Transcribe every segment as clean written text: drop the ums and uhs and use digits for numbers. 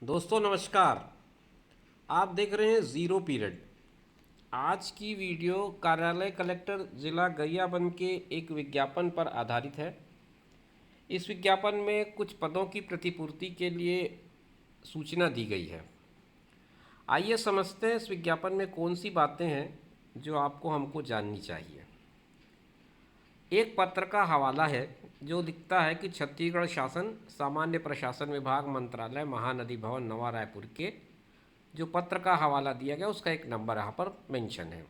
दोस्तों नमस्कार। आप देख रहे हैं ज़ीरो पीरियड। आज की वीडियो कार्यालय कलेक्टर ज़िला गरियाबंद के एक विज्ञापन पर आधारित है। इस विज्ञापन में कुछ पदों की प्रतिपूर्ति के लिए सूचना दी गई है। आइए समझते हैं इस विज्ञापन में कौन सी बातें हैं जो आपको हमको जाननी चाहिए। एक पत्र का हवाला है जो लिखता है कि छत्तीसगढ़ शासन सामान्य प्रशासन विभाग मंत्रालय महानदी भवन नवा रायपुर के जो पत्र का हवाला दिया गया उसका एक नंबर यहाँ पर मेंशन है।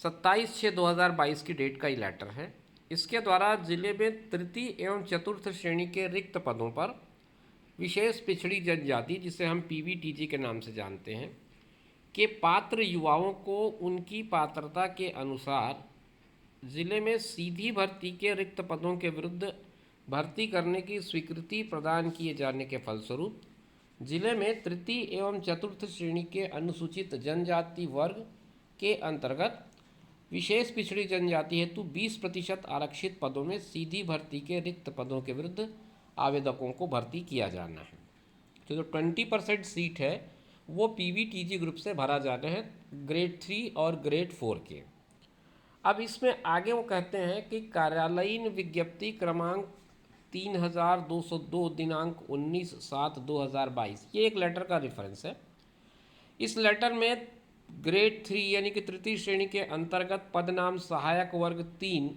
27/6/2022 की डेट का ये लेटर है। इसके द्वारा जिले में तृतीय एवं चतुर्थ श्रेणी के रिक्त पदों पर विशेष पिछड़ी जनजाति, जिसे हम पीवीटीजी के नाम से जानते हैं, के पात्र युवाओं को उनकी पात्रता के अनुसार जिले में सीधी भर्ती के रिक्त पदों के विरुद्ध भर्ती करने की स्वीकृति प्रदान किए जाने के फलस्वरूप जिले में तृतीय एवं चतुर्थ श्रेणी के अनुसूचित जनजाति वर्ग के अंतर्गत विशेष पिछड़ी जनजाति हेतु 20% आरक्षित पदों में सीधी भर्ती के रिक्त पदों के विरुद्ध आवेदकों को भर्ती किया जाना है। तो जो 20% सीट है वो पीवीटीजी ग्रुप से भरा जाना है, ग्रेड 3 और ग्रेड 4 के। अब इसमें आगे वो कहते हैं कि कार्यालयीन विज्ञप्ति क्रमांक 3202 दिनांक 19/7/2022, ये एक लेटर का रेफरेंस है। इस लेटर में ग्रेड 3 यानी कि तृतीय श्रेणी के अंतर्गत पदनाम सहायक वर्ग 3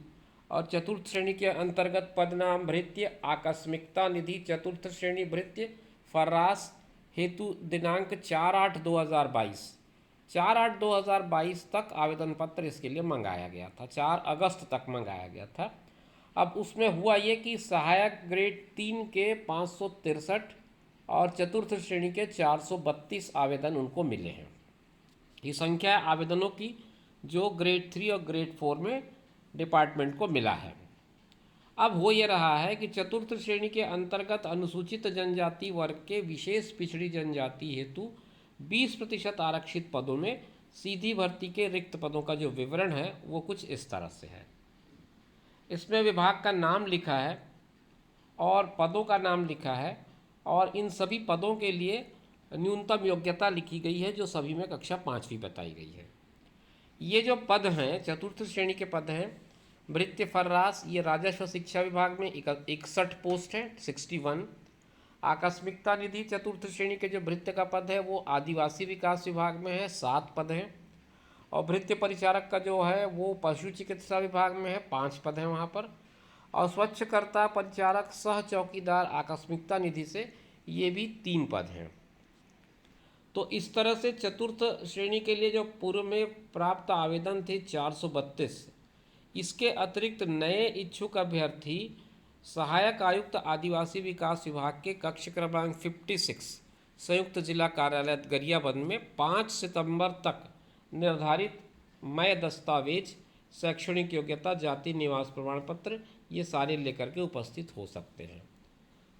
और चतुर्थ श्रेणी के अंतर्गत पदनाम भृत्य आकस्मिकता निधि चतुर्थ श्रेणी भृत्य फर्रास हेतु दिनांक 4/8/2022 4/8/2022 तक आवेदन पत्र इसके लिए मंगाया गया था। 4 अगस्त तक मंगाया गया था। अब उसमें हुआ ये कि सहायक ग्रेड 3 के 563 और चतुर्थ श्रेणी के 432 आवेदन उनको मिले हैं। ये संख्या है आवेदनों की जो ग्रेड 3 और ग्रेड 4 में डिपार्टमेंट को मिला है। अब हो ये रहा है कि चतुर्थ श्रेणी के अंतर्गत अनुसूचित जनजाति वर्ग के विशेष पिछड़ी जनजाति हेतु 20% आरक्षित पदों में सीधी भर्ती के रिक्त पदों का जो विवरण है वो कुछ इस तरह से है। इसमें विभाग का नाम लिखा है और पदों का नाम लिखा है और इन सभी पदों के लिए न्यूनतम योग्यता लिखी गई है जो सभी में कक्षा 5वीं बताई गई है। ये जो पद हैं चतुर्थ श्रेणी के पद हैं भृत्य फर्रास, ये राजस्व शिक्षा विभाग में 61 पोस्ट है 61। आकस्मिकता निधि चतुर्थ श्रेणी के जो भृत्य का पद है वो आदिवासी विकास विभाग में है, 7 पद हैं। और भृत्य परिचारक का जो है वो पशु चिकित्सा विभाग में है, 5 पद हैं वहाँ पर। और स्वच्छकर्ता परिचारक सह चौकीदार आकस्मिकता निधि से ये भी 3 पद हैं। तो इस तरह से चतुर्थ श्रेणी के लिए जो पूर्व में प्राप्त आवेदन थे 432, इसके अतिरिक्त नए इच्छुक अभ्यर्थी सहायक आयुक्त आदिवासी विकास विभाग के कक्ष क्रमांक 56 संयुक्त जिला कार्यालय गरियाबंद में 5 सितंबर तक निर्धारित मय दस्तावेज, शैक्षणिक योग्यता, जाति निवास प्रमाण पत्र, ये सारे लेकर के उपस्थित हो सकते हैं।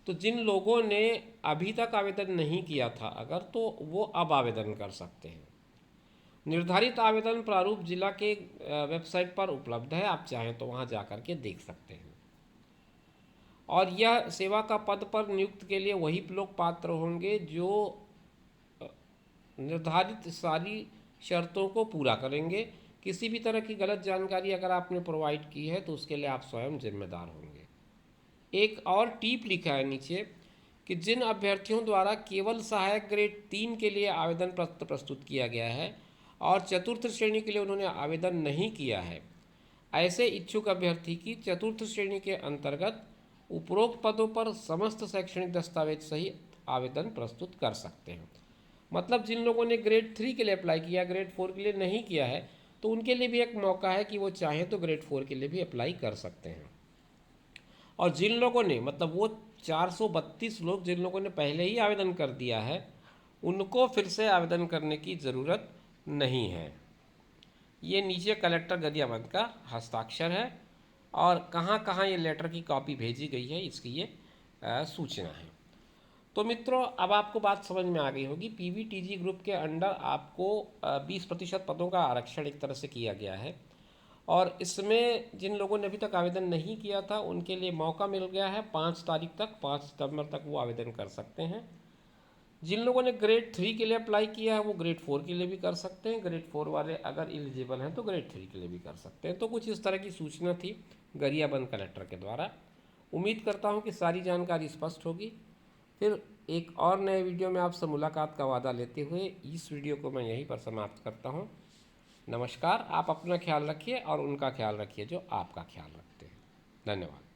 तो जिन लोगों ने अभी तक आवेदन नहीं किया था अगर, तो वो अब आवेदन कर सकते हैं। निर्धारित आवेदन प्रारूप जिला के वेबसाइट पर उपलब्ध है, आप चाहें तो वहां जाकर के देख सकते हैं। और यह सेवा का पद पर नियुक्त के लिए वही लोग पात्र होंगे जो निर्धारित सारी शर्तों को पूरा करेंगे। किसी भी तरह की गलत जानकारी अगर आपने प्रोवाइड की है तो उसके लिए आप स्वयं जिम्मेदार होंगे। एक और टीप लिखा है नीचे कि जिन अभ्यर्थियों द्वारा केवल सहायक ग्रेड 3 के लिए आवेदन पत्र प्रस्तुत किया गया है और चतुर्थ श्रेणी के लिए उन्होंने आवेदन नहीं किया है, ऐसे इच्छुक अभ्यर्थी की चतुर्थ श्रेणी के अंतर्गत उपरोक्त पदों पर समस्त शैक्षणिक दस्तावेज सहित आवेदन प्रस्तुत कर सकते हैं। मतलब जिन लोगों ने ग्रेड 3 के लिए अप्लाई किया, ग्रेड 4 के लिए नहीं किया है, तो उनके लिए भी एक मौका है कि वो चाहें तो ग्रेड 4 के लिए भी अप्लाई कर सकते हैं। और जिन लोगों ने मतलब वो 432 लोग जिन लोगों ने पहले ही आवेदन कर दिया है उनको फिर से आवेदन करने की ज़रूरत नहीं है। ये नीचे कलेक्टर गरियाबंद का हस्ताक्षर है और कहाँ कहाँ ये लेटर की कॉपी भेजी गई है इसकी ये सूचना है। तो मित्रों अब आपको बात समझ में आ गई होगी। पीवीटीजी ग्रुप के अंडर आपको 20% पदों का आरक्षण एक तरह से किया गया है और इसमें जिन लोगों ने अभी तक आवेदन नहीं किया था उनके लिए मौका मिल गया है 5 तारीख तक, 5 सितंबर तक वो आवेदन कर सकते हैं। जिन लोगों ने ग्रेड 3 के लिए अप्लाई किया है वो ग्रेड 4 के लिए भी कर सकते हैं। ग्रेड 4 वाले अगर एलिजिबल हैं तो ग्रेड 3 के लिए भी कर सकते हैं। तो कुछ इस तरह की सूचना थी गरियाबंद कलेक्टर के द्वारा। उम्मीद करता हूँ कि सारी जानकारी स्पष्ट होगी। फिर एक और नए वीडियो में आपसे मुलाकात का वादा लेते हुए इस वीडियो को मैं यहीं पर समाप्त करता हूँ। नमस्कार। आप अपना ख्याल रखिए और उनका ख्याल रखिए जो आपका ख्याल रखते हैं। धन्यवाद।